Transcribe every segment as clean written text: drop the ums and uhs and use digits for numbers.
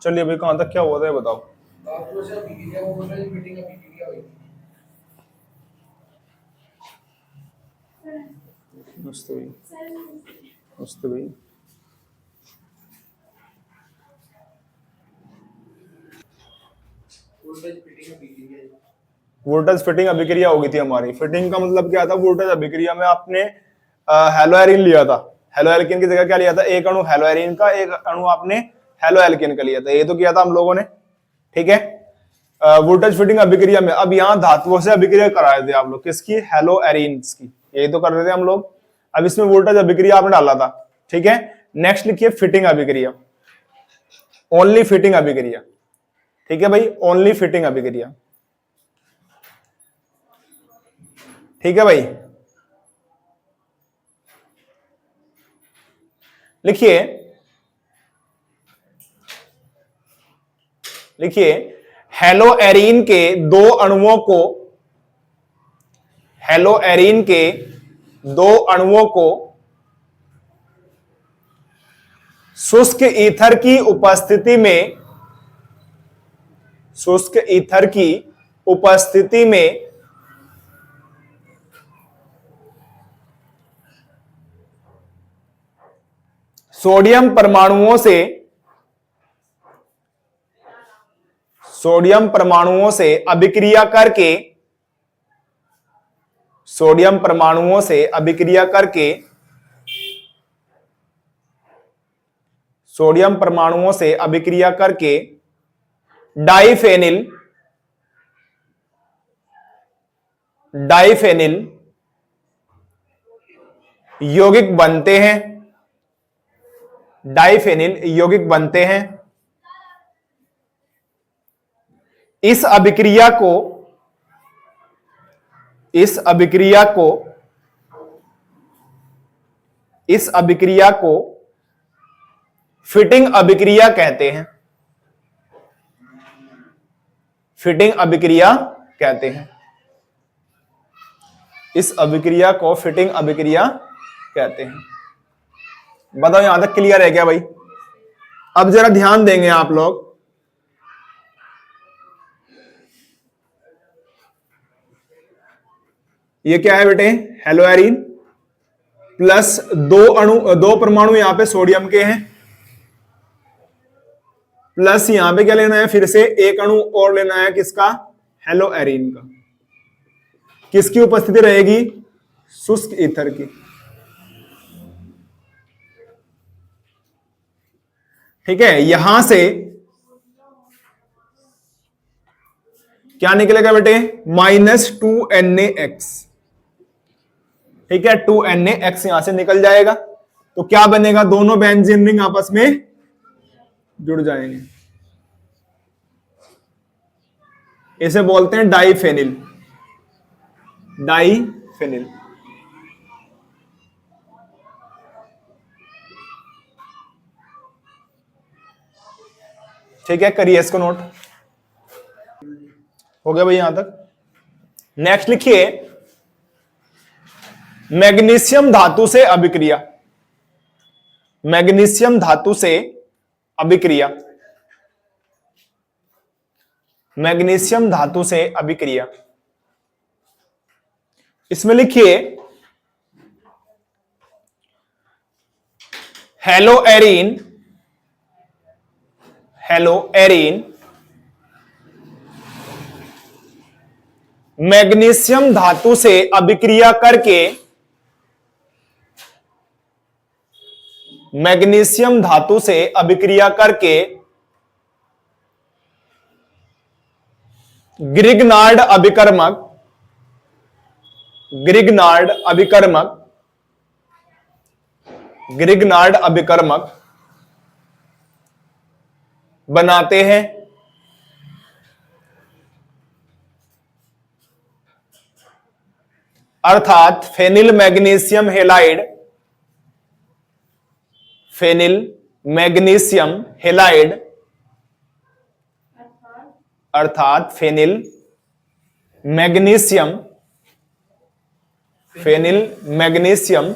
चलिए भाई कहां तक क्या हुआ था ये बताओ। मस्त भाई, मस्त भाई। वोल्टेज फिटिंग अभिक्रिया हो गई थी हमारी। फिटिंग का मतलब क्या था? वोल्टेज अभिक्रिया में आपने हेलोएरिन लिया था, हेलोएल्केन की जगह क्या लिया था? एक अणु हेलोएरिन का, एक अणु आपने हेलोएल्केन का लिया था, ये तो किया था हम लोगों ने, ठीक है। वोल्टेज फिटिंग अभिक्रिया में अब यहाँ धातुओं से अभिक्रिया करा रहे थे आप लोग, किसकी? हेलोएरिन्स की, यही तो कर रहे थे हम लोग। अब इसमें वोल्टेज अभिक्रिया आपने डाला था, ठीक है। नेक्स्ट लिखिए फिटिंग अभिक्रिया, ओनली फिटिंग अभिक्रिया, ठीक है भाई, ओनली फिटिंग अभिक्रिया, ठीक है भाई। लिखिए, लिखिए हेलोएरिन के दो अणुओं को, हेलोएरिन के दो अणुओं को शुष्क ईथर की उपस्थिति में, शुष्क ईथर की उपस्थिति में सोडियम परमाणुओं से, सोडियम परमाणुओं से अभिक्रिया करके, सोडियम परमाणुओं से अभिक्रिया करके, सोडियम परमाणुओं से अभिक्रिया करके डाइफेनिल, डाइफेनिल यौगिक बनते हैं, डाइफेनिल यौगिक बनते हैं। इस अभिक्रिया को, इस अभिक्रिया को, इस अभिक्रिया को फिटिंग अभिक्रिया कहते हैं, फिटिंग अभिक्रिया कहते हैं। इस अभिक्रिया को फिटिंग अभिक्रिया कहते हैं। बताओ यहां तक क्लियर है क्या भाई? अब जरा ध्यान देंगे आप लोग, ये क्या है बेटे? हेलोएरिन प्लस दो अणु, दो परमाणु यहां पे सोडियम के हैं, प्लस यहां पे क्या लेना है? फिर से एक अणु और लेना है, किसका? हेलोएरिन का। किसकी उपस्थिति रहेगी? शुष्क ईथर की, ठीक है। यहां से क्या निकलेगा बेटे? -2NaX, ठीक है। 2NaX यहां से निकल जाएगा, तो क्या बनेगा? दोनों बेंजीन रिंग आपस में जुड़ जाएंगे, इसे बोलते हैं डाइफेनिल, डाइफेनिल, ठीक है। करिए इसको नोट, हो गया भाई यहां तक। नेक्स्ट लिखिए मैग्नीशियम धातु से अभिक्रिया, मैग्नीशियम धातु से अभिक्रिया, मैग्नीशियम धातु से अभिक्रिया। इसमें लिखिए हेलोएरिन, हेलोएरिन मैग्नीशियम धातु से अभिक्रिया करके, मैग्नीशियम धातु से अभिक्रिया करके ग्रिग्नार्ड अभिकर्मक, ग्रिग्नार्ड अभिकर्मक, ग्रिग्नार्ड अभिकर्मक बनाते हैं। अर्थात phenyl magnesium halide, phenyl magnesium halide, अर्थात phenyl magnesium, phenyl magnesium,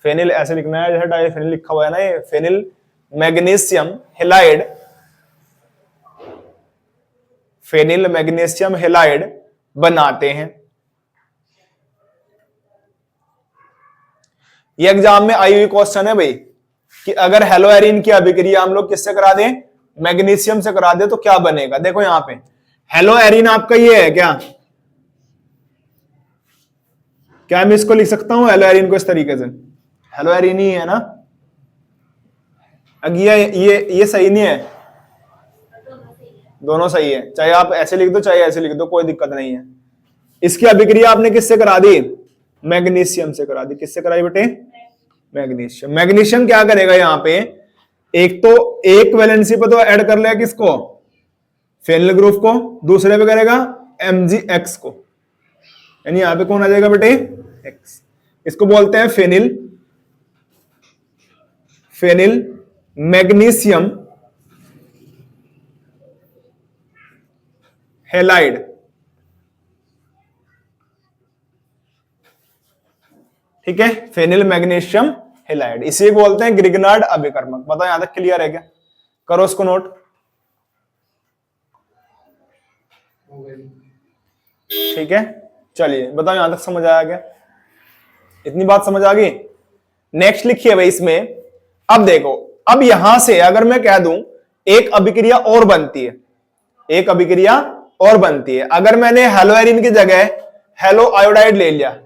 phenyl ऐसे लिखना है जैसे डाइफेनिल लिखा हुआ है ना, ये phenyl magnesium halide phenyl magnesium halide बनाते हैं। ये एग्जाम में आई हुई क्वेश्चन है भाई कि अगर हेलोएरिन की अभिक्रिया हम लोग किससे करा दें, मैग्नीशियम से करा दे तो क्या बनेगा। देखो यहां पे हेलोएरिन आपका ये है क्या मैं इसको लिख सकता हूं हेलोएरिन को इस तरीके से, हेलोएरिन ही है ना। अगर ये सही नहीं है, दोनों सही है, चाहे आप ऐसे लिख दो चाहे ऐसे लिख दो, कोई दिक्कत नहीं है। इसकी अभिक्रिया आपने किससे करा दी, मैग्नीशियम से करा दी। किससे कराई बेटे, मैग्नीशियम। मैग्नीशियम क्या करेगा यहां पे, एक तो एक वैलेंसी पे तो ऐड कर लेगा किसको, फेनिल ग्रुप को, दूसरे पे करेगा MgX को, यानी यहां पे कौन आ जाएगा बेटे, X। इसको बोलते हैं फेनिल मैग्नीशियम हेलाइड। ठीक है, फेनिल मैग्नीशियम हेलाइड, इसी को बोलते हैं ग्रिग्नार्ड अभिकर्मक। बताओ यहां तक क्लियर है क्या, करो उसको नोट। ठीक है, चलिए बताओ यहां तक समझ आया क्या, इतनी बात समझ आ गई। नेक्स्ट लिखिए भाई इसमें, अब देखो, अब यहां से अगर मैं कह दूं एक अभिक्रिया और बनती है, एक अभिक्रिया और बनती है, अगर मैंने हेलोएरिन की जगह हेलो आयोडाइड ले लिया,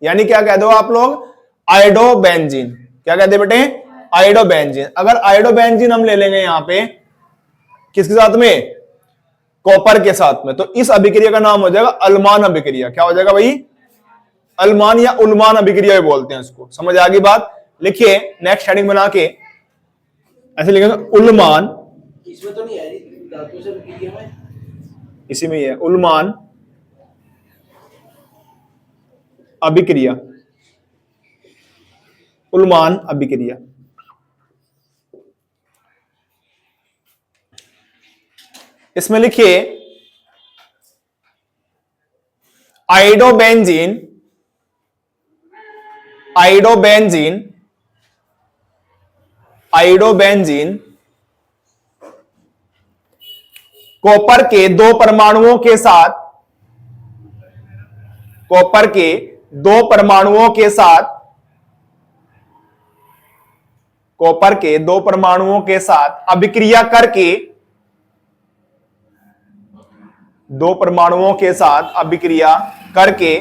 यानी क्या कह दो आप लोग, आयोडोबेंजीन। क्या कहते बेटे, आयोडोबेंजीन। अगर आयोडोबेंजीन हम ले लेंगे यहां पे किसके साथ में, कॉपर के साथ में, तो इस अभिक्रिया का नाम हो जाएगा अलमान अभिक्रिया। क्या हो जाएगा भाई, अलमान या उल्मान अभिक्रिया भी बोलते हैं इसको। समझ आ गई बात। लिखिए नेक्स्ट हेडिंग बना के ऐसे लिखेंगे, उल्मान, इसमें तो नहीं है धातु से अभिक्रिया में, इसी में ही है, उल्मान अभिक्रिया, उल्मान अभिक्रिया। इसमें लिखिए आयोडोबेंजीन, आयोडोबेंजीन, आयोडोबेंजीन कॉपर के दो परमाणुओं के साथ, कॉपर के दो परमाणुओं के साथ, कॉपर के दो परमाणुओं के साथ अभिक्रिया करके, दो परमाणुओं के साथ अभिक्रिया करके,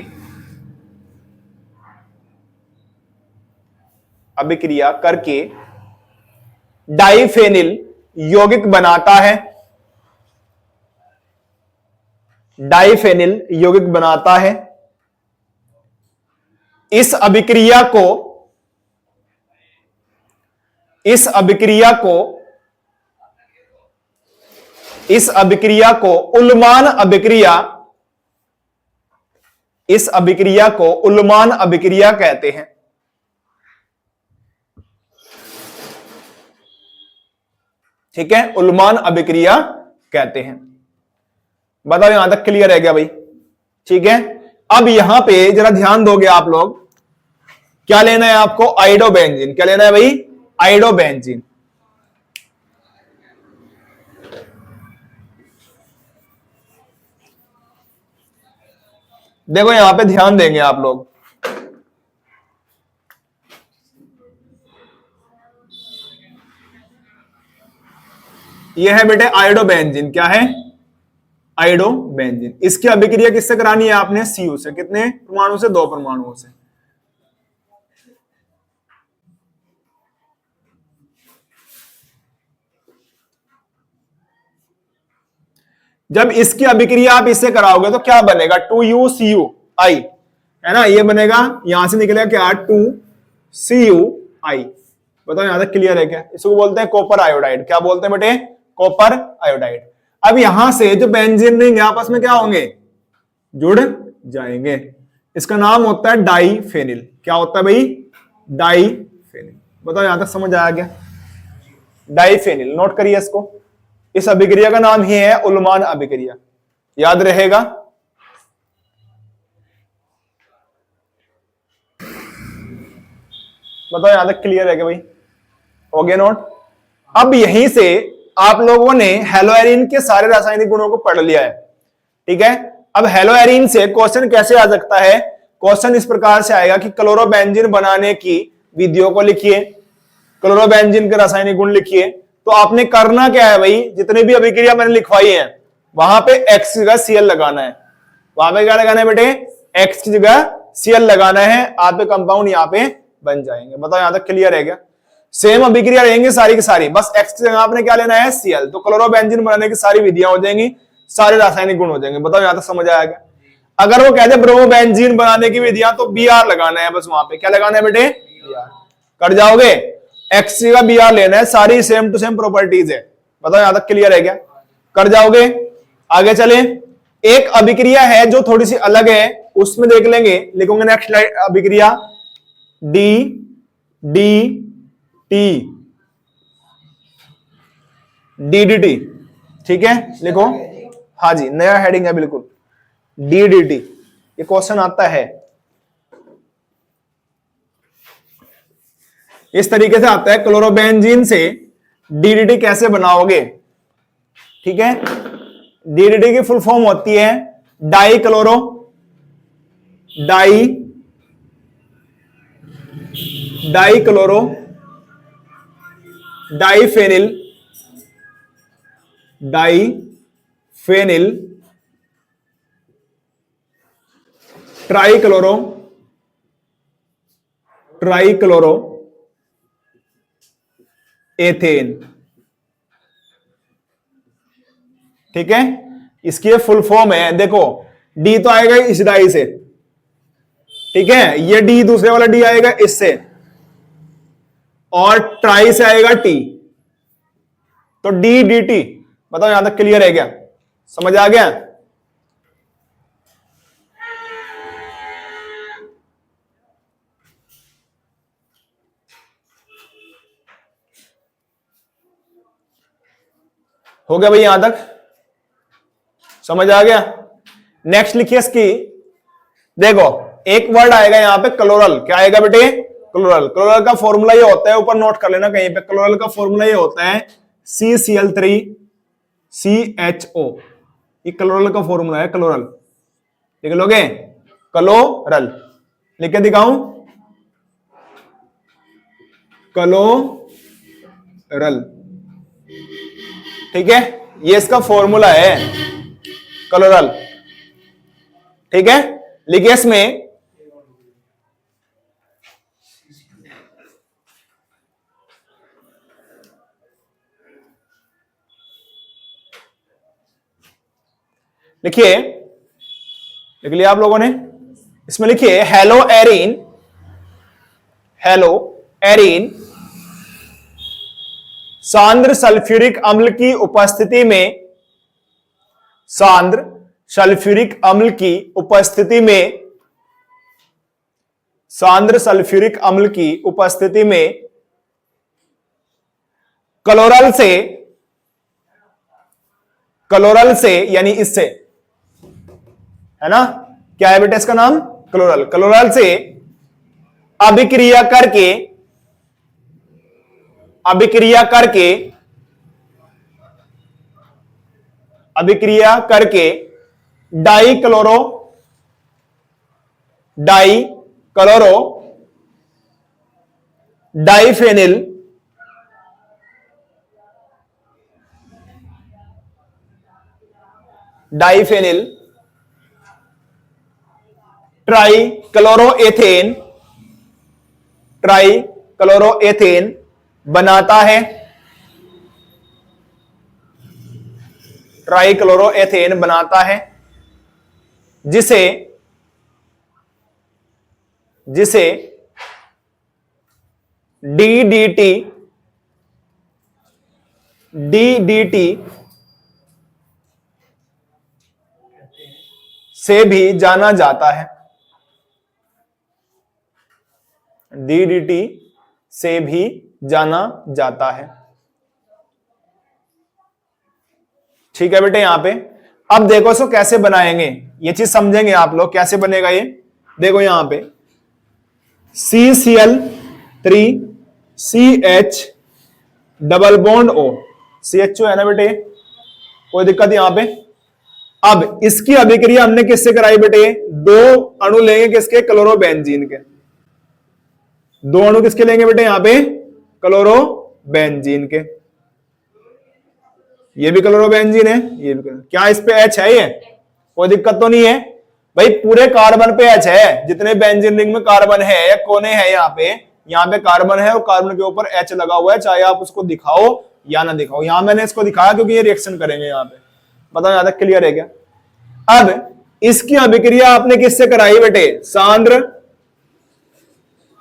अभिक्रिया करके डाइफेनिल यौगिक बनाता है, डाइफेनिल यौगिक बनाता है। इस अभिक्रिया को, इस अभिक्रिया को, इस अभिक्रिया को उल्मान अभिक्रिया, इस अभिक्रिया को उल्मान अभिक्रिया कहते हैं। ठीक है, उल्मान अभिक्रिया कहते हैं। बताओ यहां तक क्लियर है क्या भाई। ठीक है, अब यहां पे जरा ध्यान दोगे आप लोग, क्या लेना है आपको, आयोडोबेंजीन। क्या लेना है भाई, आयोडोबेंजीन। देखो यहां पे ध्यान देंगे आप लोग, यह है बेटे आयोडोबेंजीन। क्या है, आयोडोबेंजीन। इसकी अभिक्रिया किससे करानी है आपने, Cu से। कितने परमाणु से, दो परमाणुओं से। जब इसकी अभिक्रिया आप इससे कराओगे तो क्या बनेगा, 2UCuI, है ना, ये बनेगा, यहां से निकलेगा क्या, 2CuI। बताओ यहां तक क्लियर है क्या। इसको बोलते हैं कॉपर आयोडाइड। क्या बोलते हैं बेटे, कॉपर आयोडाइड। अब यहां से जो बेंजीन रिंग आपस में क्या होंगे, जुड़ जाएंगे। इसका नाम होता है डाइफेनिल। क्या होता है भाई, डाइफेनिल। बताओ यहां तक समझ आया क्या, डाइफेनिल। नोट करिए इसको, इस अभिक्रिया का नाम ही है उल्मान अभिक्रिया, याद रहेगा। बताओ यहां तक क्लियर है क्या भाई, हो गया नोट। अब यहीं से आप लोगों ने हेलोएरिन के सारे रासायनिक गुणों को पढ़ लिया है, ठीक है। अब हेलोएरिन से क्वेश्चन कैसे आ सकता है? क्वेश्चन इस प्रकार से आएगा कि क्लोरोबेंजीन बनाने की विधियों को लिखिए, क्लोरोबेंजीन के रासायनिक गुण लिखिए। तो आपने करना क्या है भाई, जितने भी अभिक्रिया मैंने लिखवाई है वहां पे एक्स की जगह सीएल लगाना है। वहां पे क्या लगाना है बेटे? एक्स की जगह सीएल लगाना है। आपके कंपाउंड यहाँ पे बन जाएंगे। बताओ यहां तक क्लियर है क्या? सेम अभिक्रिया रहेंगे सारी की सारी, बस एक्स की जगह आपने क्या लेना है? सीएल। तो क्लोरोबेंजीन बनाने की सारी विधियां हो जाएंगी, सारे रासायनिक गुण हो जाएंगे। बताओ यहां तक समझ आया क्या? अगर वो कहते ब्रोमोबेंजीन बनाने की विधियां तो बीआर लगाना है, बस वहां पे क्या लगाना है बेटे? बीआर। कर जाओगे? एक्स का बीआर लेना है, सारी सेम टू सेम प्रॉपर्टीज है। बताओ यहां तक क्लियर है क्या? कर जाओगे? आगे चले। एक अभिक्रिया है जो थोड़ी सी अलग है, उसमें देख लेंगे। लिखूंगे नेक्स्ट स्लाइड अभिक्रिया D D T D D T, ठीक है, लिखो। हाँ जी, नया हेडिंग है बिल्कुल, डी डी टी। ये क्वेश्चन आता है इस तरीके से आता है, क्लोरोबेंजीन से डीडीटी कैसे बनाओगे, ठीक है। डीडीटी की फुल फॉर्म होती है die chloro diphenyl trichloro ethane, ठीक है। इसकी ये फुल फॉर्म है। देखो डी तो आएगा इस डाई से, ठीक है, ये डी दूसरे वाला डी आएगा इससे, और ट्राई से आएगा टी, तो डी डी टी। बताओ यहां तक क्लियर है क्या? समझ आ गया? हो गया भाई? यहां तक समझ आ गया? नेक्स्ट लिखिए इसकी। देखो एक वर्ड आएगा यहां पे क्लोरल। क्या आएगा बेटे? क्लोरल। क्लोरल का फॉर्मूला ये होता है, ऊपर नोट कर लेना कहीं पे। क्लोरल का फॉर्मूला ये होता है CCl3CHO। ये क्लोरल का फॉर्मूला है, क्लोरल। लिख लोगे? क्लोरल लिख के दिखाऊं? क्लोरल, ठीक है, ये इसका फॉर्मूला है क्लोरल, ठीक है। लिखिए इसमें लिख लिया आप लोगों ने? इसमें लिखिए हेलो एरीन सांद्र सल्फ्यूरिक अम्ल की उपस्थिति में, सांद्र सल्फ्यूरिक अम्ल की उपस्थिति में, सांद्र सल्फ्यूरिक अम्ल की उपस्थिति में क्लोरल से यानी इससे, है ना, क्या है बेटा इसका नाम? क्लोरल। क्लोरल से अभिक्रिया करके डाईक्लोरो डाईफेनिल ट्राइक्लोरोएथेन बनाता है। ट्राइक्लोरोएथेन बनाता है, जिसे डीडीटी से भी जाना जाता है। डीडीटी से भी जाना जाता है, ठीक है बेटे। यहां पे अब देखो इसको कैसे बनाएंगे, ये चीज समझेंगे आप लोग कैसे बनेगा ये। देखो यहां पे CCl3CH double bond O, CHO है ना बेटे, कोई दिक्कत यहां पे। अब इसकी अभिक्रिया हमने किससे कराई बेटे, दो अणु लेंगे किसके, क्लोरोबेंजीन के। दो अणु किसके लेंगे बेटे यहां पे, क्लोरोबेंजीन के। ये भी क्लोरोबेंजीन है, ये भी। क्या इस पे H है, ये कोई दिक्कत तो नहीं है भाई, पूरे कार्बन पे H है, जितने बेंजीन रिंग में कार्बन है या कोने हैं यहाँ पे कार्बन है और कार्बन के ऊपर H लगा हुआ है, चाहे आप उसको दिखाओ या ना दिखाओ। यहां मैंने इसको दिखाया क्योंकि ये रिएक्शन करेंगे यहाँ पे। बताओ यहां तक क्लियर है क्या। अब इसकी अभिक्रिया आपने किससे कराई बेटे, सांद्र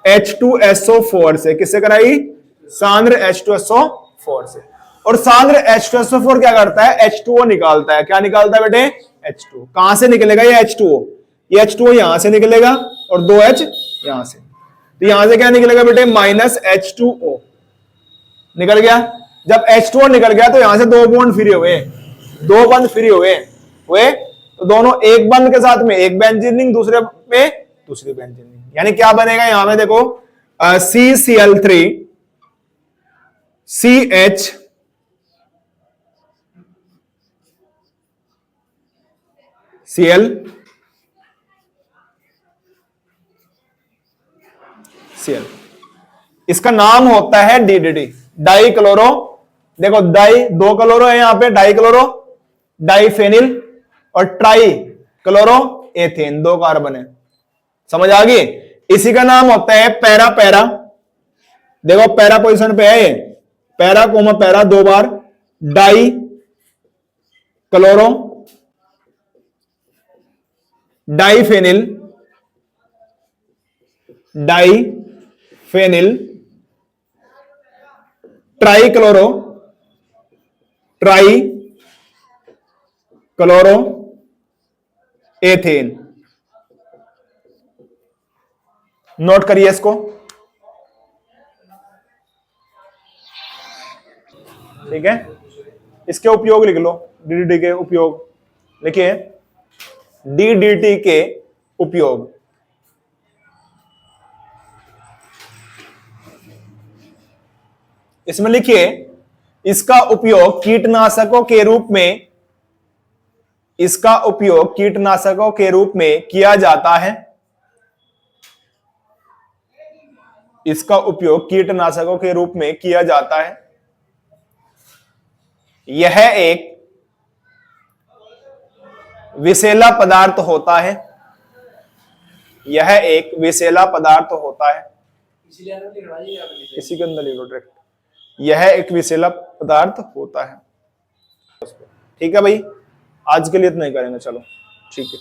H2SO4 से। किससे कराई, सांद्र H2SO4 से। और सांद्र H2SO4 क्या करता है, H2O निकालता है। क्या निकालता है बेटे, H2O। कहां से निकलेगा ये H2O, ये H2O यहां से निकलेगा और 2H यहां से। तो यहां से क्या निकलेगा बेटे, -H2O निकल गया। जब H2O निकल गया तो यहां से दो बॉन्ड फ्री हुए, दो बंध फ्री हुए तो दोनों एक बंध के साथ में एक बेंजीन रिंग, दूसरे में दूसरी बेंजीन रिंग। यानी क्या बनेगा यहां में देखो, CCl3 CH Cl Cl, इसका नाम होता है DDT, डाई क्लोरो। देखो डाई, दो क्लोरो है यहां पे, डाई क्लोरो, डाईफेनिल और ट्राई क्लोरो एथेन, दो कार्बन है। समझ आ गई। इसी का नाम होता है पैरा। पैरा देखो पैरा पोजीशन पे है ये, पैरा कोमा पैरा, दो बार dichloro, diphenyl, diphenyl, trichloro, trichloro ethane. Note करिए इसको, ठीक है। इसके उपयोग लिख लो, DDT के उपयोग लिखिए, DDT के उपयोग। इसमें लिखिए, इसका उपयोग कीटनाशकों के रूप में, इसका उपयोग कीटनाशकों के रूप में किया जाता है। इसका उपयोग कीटनाशकों के रूप में किया जाता है। यह एक विषैला पदार्थ होता है। यह एक विषैला पदार्थ होता है। इसी के अंदर ले लो डायरेक्ट, यह एक विषैला पदार्थ होता है। ठीक है भाई, आज के लिए इतना ही करेंगे, चलो ठीक है।